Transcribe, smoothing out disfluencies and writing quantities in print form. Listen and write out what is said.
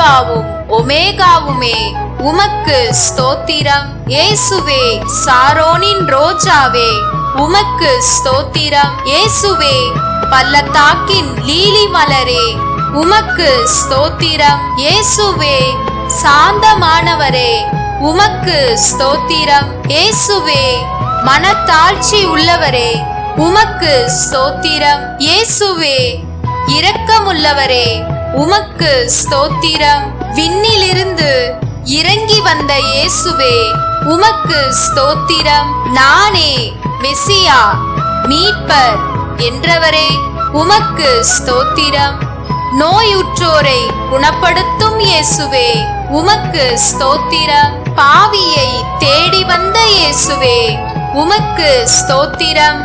ஆல்பாவும் ஒமேகாவுமே உமக்கு ஸ்தோத்திரம். இயேசுவே சாரோனின் ரோஜாவே உமக்கு ஸ்தோத்திரம். இயேசுவே பள்ளத்தாக்கின் லீலி மலரே உமக்கு ஸ்தோத்திரம். இயேசுவே சாந்தமானவரே உமக்கு ஸ்தோத்திரம். இயேசுவே மனத்தாழ்ச்சி உள்ளவரே உமக்கு ஸ்தோத்திரம். இயேசுவே இரக்கமுள்ளவரே உமக்கு ஸ்தோத்திரம். விண்ணிலிருந்து இறங்கி வந்த இயேசுவே உமக்கு ஸ்தோத்திரம். நானே மெசியா மீட்பர் என்றவரே உமக்கு ஸ்தோத்திரம். நோயுற்றோரை குணப்படுத்தும் இயேசுவே உமக்கு ஸ்தோத்திரம். பாவியை தேடி வந்த இயேசுவே உமக்கு ஸ்தோத்திரம்.